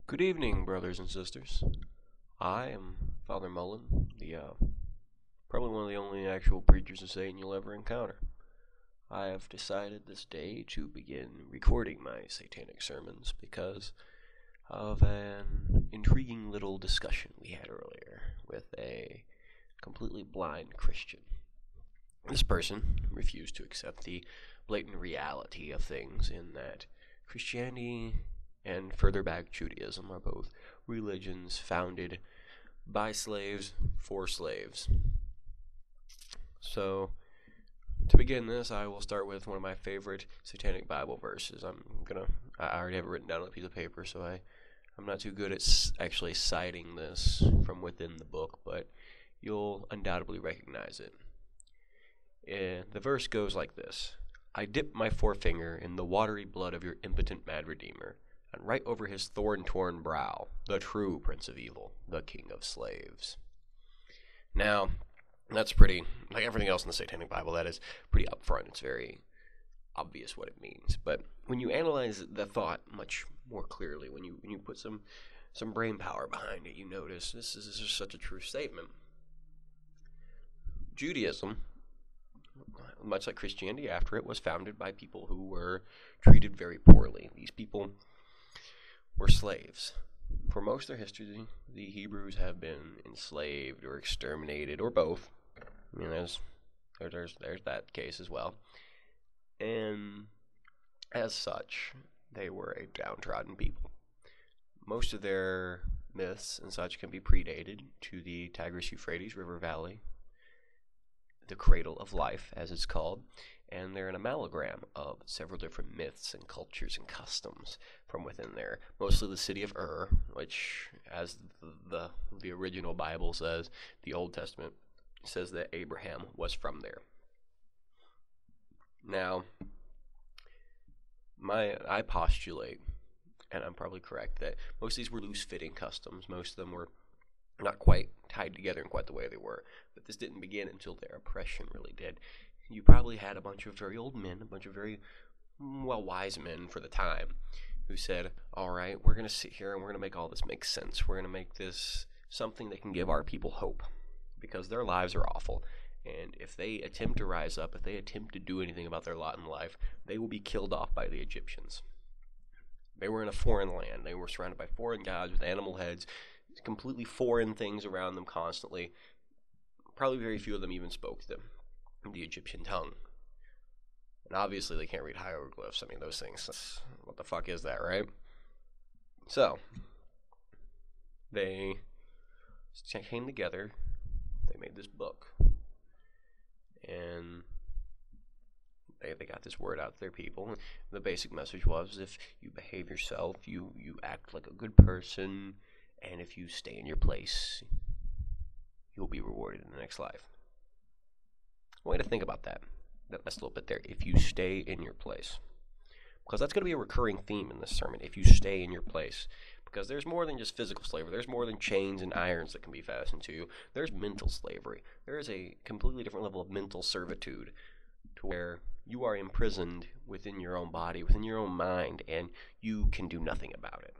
Good evening, brothers and sisters. I am Father Mullen, probably one of the only actual preachers of Satan you'll ever encounter. I have decided this day to begin recording my satanic sermons because of an intriguing little discussion we had earlier with a completely blind Christian. This person refused to accept the blatant reality of things in that Christianity and further back Judaism are both religions founded by slaves for slaves. So, to begin this, I will start with one of my favorite satanic Bible verses. I already have it written down on a piece of paper, so I'm not too good at actually citing this from within the book, but you'll undoubtedly recognize it. The verse goes like this: I dip my forefinger in the watery blood of your impotent mad redeemer, and write over his thorn-torn brow, the true Prince of Evil, the King of Slaves. Now, that's pretty, like everything else in the Satanic Bible, that is pretty upfront. It's very obvious what it means. But when you analyze the thought much more clearly, when you put some brain power behind it, you notice this is just such a true statement. Judaism, much like Christianity after it, was founded by people who were treated very poorly. These people were slaves. For most of their history, the Hebrews have been enslaved or exterminated, or both. I mean, there's that case as well. And as such, they were a downtrodden people. Most of their myths and such can be predated to the Tigris-Euphrates River Valley, the cradle of life, as it's called, and they're an amalgam of several different myths and cultures and customs from within there. Mostly the city of Ur, which, as the original Bible says, the Old Testament says that Abraham was from there. Now, I postulate, and I'm probably correct, that most of these were loose-fitting customs. Most of them were not quite tied together in quite the way they were. But this didn't begin until their oppression really did. You probably had a bunch of very old men, a bunch of very, wise men for the time, who said, all right, we're going to sit here and we're going to make all this make sense. We're going to make this something that can give our people hope, because their lives are awful. And if they attempt to rise up, if they attempt to do anything about their lot in life, they will be killed off by the Egyptians. They were in a foreign land. They were surrounded by foreign gods with animal heads, completely foreign things around them constantly. Probably very few of them even spoke the Egyptian tongue. And obviously they can't read hieroglyphs. I mean, those things, what the fuck is that, right? So, they came together, they made this book, and they got this word out to their people. The basic message was, if you behave yourself, you act like a good person, and if you stay in your place, you'll be rewarded in the next life. Way to think about that. That's a little bit there. If you stay in your place. Because that's going to be a recurring theme in this sermon. If you stay in your place. Because there's more than just physical slavery. There's more than chains and irons that can be fastened to you. There's mental slavery. There is a completely different level of mental servitude, to where you are imprisoned within your own body, within your own mind, and you can do nothing about it.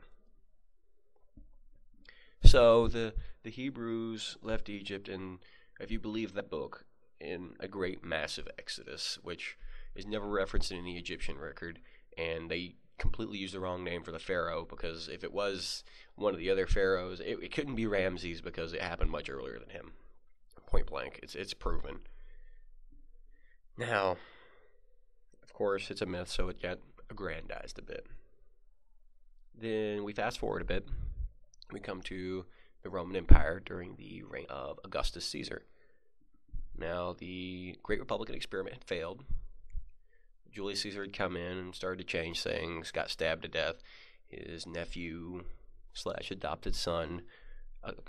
So the Hebrews left Egypt, and if you believe that book, in a great massive exodus, which is never referenced in any Egyptian record, and they completely used the wrong name for the pharaoh, because if it was one of the other pharaohs, it couldn't be Ramses, because it happened much earlier than him. Point blank, it's proven. Now, of course, it's a myth, so it got aggrandized a bit. Then we fast forward a bit. We come to the Roman Empire during the reign of Augustus Caesar. Now, the Great Republican experiment had failed. Julius Caesar had come in and started to change things, got stabbed to death. His nephew/adopted son,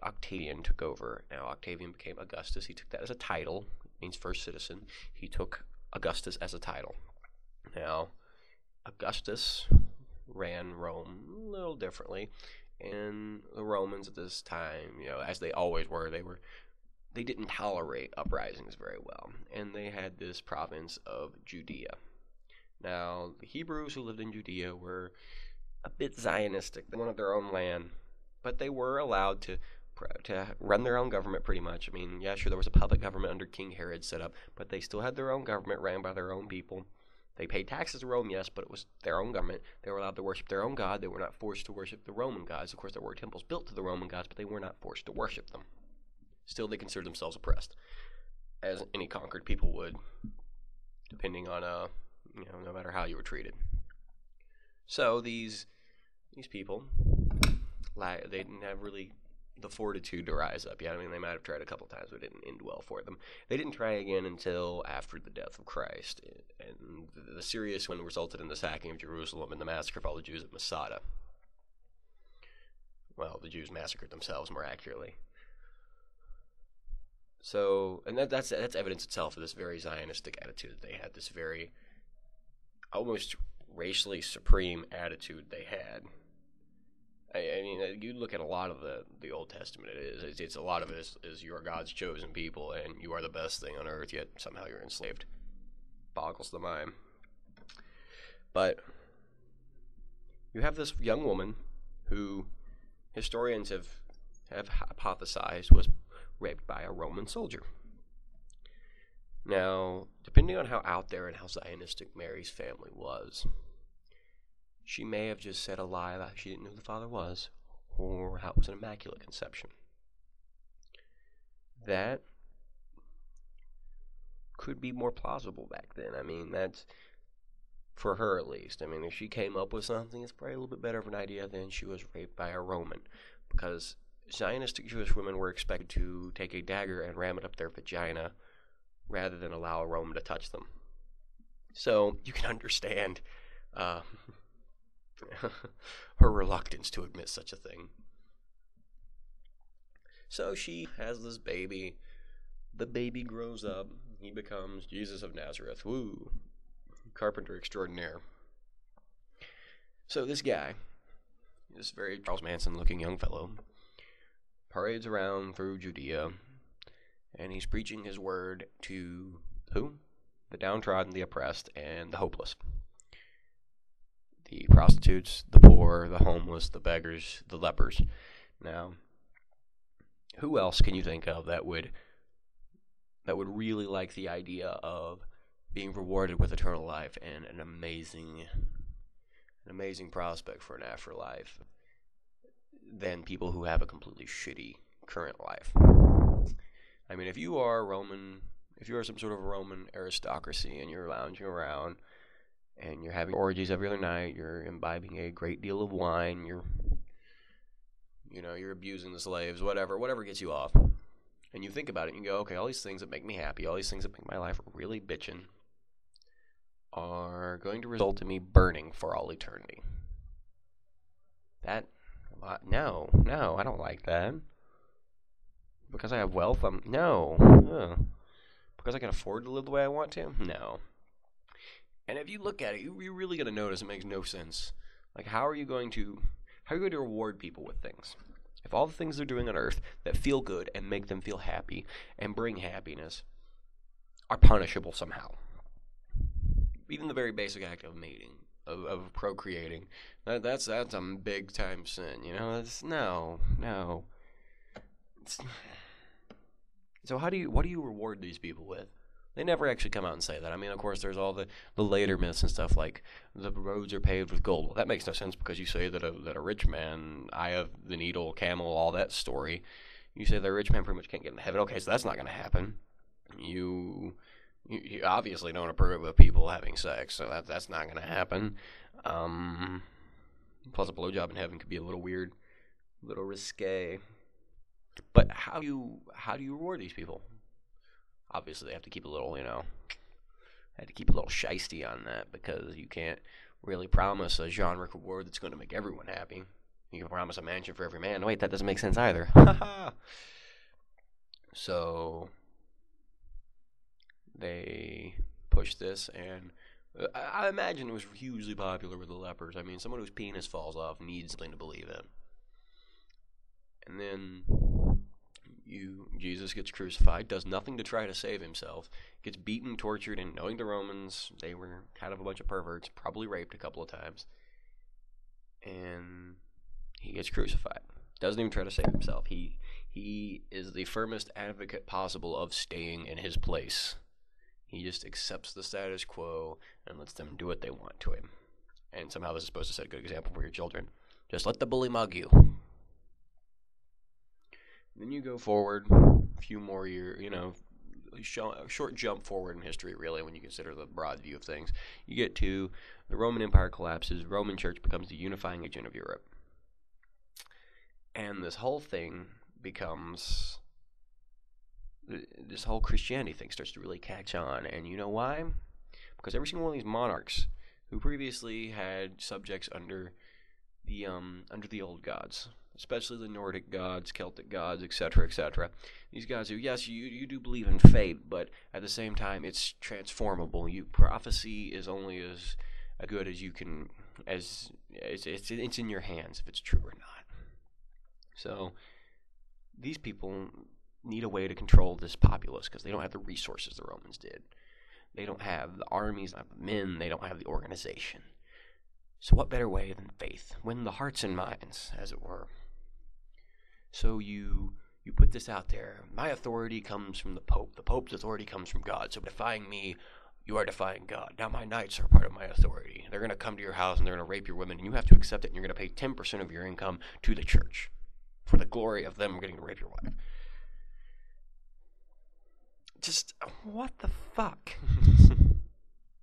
Octavian, took over. Now, Octavian became Augustus. He took that as a title. It means first citizen. He took Augustus as a title. Now, Augustus ran Rome a little differently. And the Romans at this time, as they always were, they didn't tolerate uprisings very well, and they had this province of Judea. Now, the Hebrews who lived in Judea were a bit Zionistic. They wanted their own land, but they were allowed to run their own government pretty much. I mean, yeah, sure, there was a puppet government under King Herod set up, but they still had their own government ran by their own people. They paid taxes to Rome, yes, but it was their own government. They were allowed to worship their own god. They were not forced to worship the Roman gods. Of course, there were temples built to the Roman gods, but they were not forced to worship them. Still, they considered themselves oppressed, as any conquered people would, depending on, no matter how you were treated. So these people, they didn't have really the fortitude to rise up. Yeah, I mean, they might have tried a couple times, but it didn't end well for them. They didn't try again until after the death of Christ, and the serious one resulted in the sacking of Jerusalem and the massacre of all the Jews at Masada. Well, the Jews massacred themselves, more accurately. So, and that's evidence itself of this very Zionistic attitude that they had, this very almost racially supreme attitude they had. I mean, you look at a lot of the Old Testament. It's a lot of it is you are God's chosen people, and you are the best thing on earth. Yet somehow you're enslaved. Boggles the mind. But you have this young woman who historians have hypothesized was raped by a Roman soldier. Now, depending on how out there and how Zionistic Mary's family was, she may have just said a lie about she didn't know who the father was, or how it was an immaculate conception. That could be more plausible back then. I mean, that's, for her at least. I mean, if she came up with something, it's probably a little bit better of an idea than she was raped by a Roman, because Zionistic Jewish women were expected to take a dagger and ram it up their vagina rather than allow a Roman to touch them. So you can understand her reluctance to admit such a thing. So she has this baby. The baby grows up. He becomes Jesus of Nazareth. Woo! Carpenter extraordinaire. So this guy, this very Charles Manson-looking young fellow, parades around through Judea, and he's preaching his word to who? The downtrodden, the oppressed, and the hopeless. The prostitutes, the poor, the homeless, the beggars, the lepers. Now, who else can you think of that would really like the idea of being rewarded with eternal life and an amazing prospect for an afterlife than people who have a completely shitty current life? I mean, if you are some sort of Roman aristocracy and you're lounging around and you're having orgies every other night, you're imbibing a great deal of wine, you're abusing the slaves, whatever gets you off, and you think about it and you go, okay, all these things that make me happy, all these things that make my life really bitchin' are going to result in me burning for all eternity. No, I don't like that. Because I have wealth, no. Because I can afford to live the way I want to? No. And if you look at it, you're really going to notice it makes no sense. Like, how are you going to reward people with things? If all the things they're doing on earth that feel good and make them feel happy and bring happiness are punishable somehow. Even the very basic act of mating, of procreating, that's a big time sin, no. So what do you reward these people with? They never actually come out and say that. I mean, of course, there's all the later myths and stuff like the roads are paved with gold. Well, that makes no sense because you say that a rich man, eye of the needle, camel, all that story. You say that a rich man pretty much can't get into heaven. Okay, so that's not going to happen. You obviously don't approve of people having sex, so that's not going to happen. Plus, a blowjob in heaven could be a little weird, a little risque. But how do you reward these people? Obviously, they have to keep a little, shiesty on that, because you can't really promise a genre reward that's going to make everyone happy. You can promise a mansion for every man. Wait, that doesn't make sense either. So they pushed this, and I imagine it was hugely popular with the lepers. I mean, someone whose penis falls off needs something to believe in. And then Jesus gets crucified, does nothing to try to save himself, gets beaten, tortured, and knowing the Romans, they were kind of a bunch of perverts, probably raped a couple of times. and he gets crucified. Doesn't even try to save himself. He is the firmest advocate possible of staying in his place. He just accepts the status quo and lets them do what they want to him. And somehow this is supposed to set a good example for your children. Just let the bully mug you. Then you go forward a few more years, a short jump forward in history, really, when you consider the broad view of things. You get to the Roman Empire collapses, Roman Church becomes the unifying agent of Europe. And this whole thing becomes, this whole Christianity thing starts to really catch on. And you know why? Because every single one of these monarchs who previously had subjects under the old gods, especially the Nordic gods, Celtic gods, etc., these gods who, yes, you do believe in fate, but at the same time, it's transformable. Prophecy is only as good as you can, as it's in your hands if it's true or not. So these people need a way to control this populace because they don't have the resources the Romans did. They don't have the armies, they don't have the men, they don't have the organization. So what better way than faith? Win the hearts and minds, as it were. So you put this out there. My authority comes from the Pope. The Pope's authority comes from God. So defying me, you are defying God. Now my knights are part of my authority. They're going to come to your house and they're going to rape your women, and you have to accept it, and you're going to pay 10% of your income to the church for the glory of them getting to rape your wife. Just, what the fuck?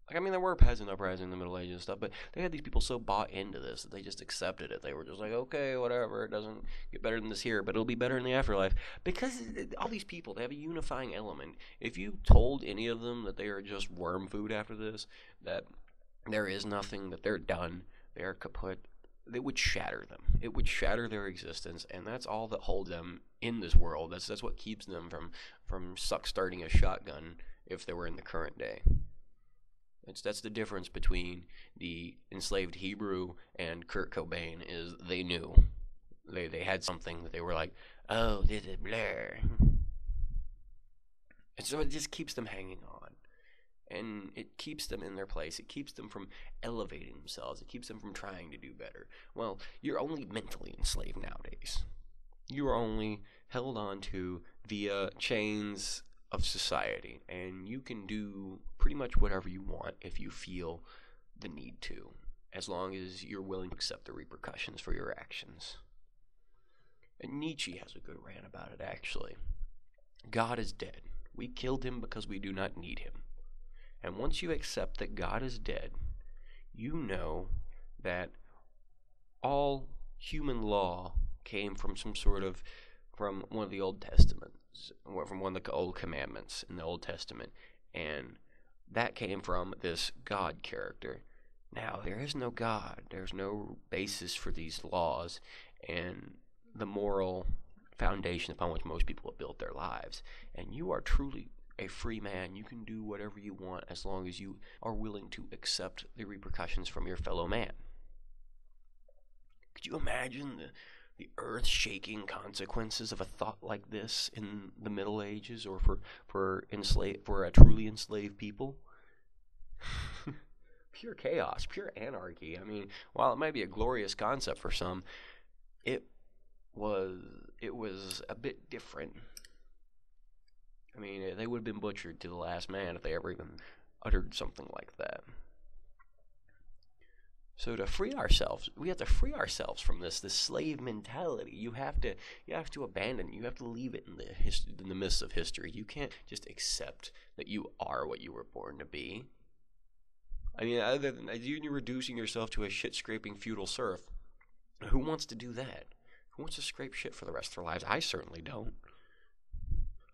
There were peasant uprisings in the Middle Ages and stuff, but they had these people so bought into this that they just accepted it. They were just like, okay, whatever, it doesn't get better than this here, but it'll be better in the afterlife. Because all these people, they have a unifying element. If you told any of them that they are just worm food after this, that there is nothing, that they're done, they're kaput, it would shatter them. It would shatter their existence, and that's all that holds them in this world. That's what keeps them from starting a shotgun if they were in the current day. That's the difference between the enslaved Hebrew and Kurt Cobain, is they knew. They had something that they were like, oh, this is blur. And so it just keeps them hanging on. And it keeps them in their place. It keeps them from elevating themselves. It keeps them from trying to do better. Well, you're only mentally enslaved nowadays. You are only held on to via chains of society, and you can do pretty much whatever you want if you feel the need to, as long as you're willing to accept the repercussions for your actions. And Nietzsche has a good rant about it, actually. God is dead. We killed him because we do not need him. And once you accept that God is dead, you know that all human law came from from one of the Old Testaments, or from one of the old commandments in the Old Testament, and that came from this God character. Now, there is no God. There's no basis for these laws and the moral foundation upon which most people have built their lives. And you are truly a free man. You can do whatever you want as long as you are willing to accept the repercussions from your fellow man. Could you imagine the earth-shaking consequences of a thought like this in the Middle Ages, or for a truly enslaved people? Pure chaos, pure anarchy. While it might be a glorious concept for some, it was a bit different. They would have been butchered to the last man if they ever even uttered something like that. So to free ourselves, we have to free ourselves from this slave mentality. You have to abandon it. You have to leave it in the midst of history. You can't just accept that you are what you were born to be. Other than you're reducing yourself to a shit-scraping feudal serf. Who wants to do that? Who wants to scrape shit for the rest of their lives? I certainly don't.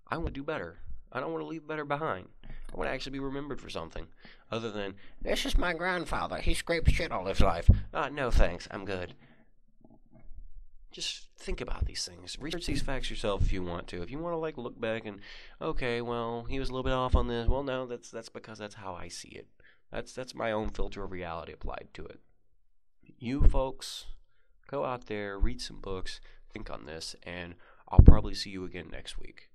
I want to do better. I don't want to leave better behind. I want to actually be remembered for something other than, this is my grandfather. He scraped shit all his life. No thanks. I'm good. Just think about these things. Research these facts yourself if you want to. If you want to look back and, okay, well, he was a little bit off on this. Well, no, that's because that's how I see it. That's my own filter of reality applied to it. You folks, go out there, read some books, think on this, and I'll probably see you again next week.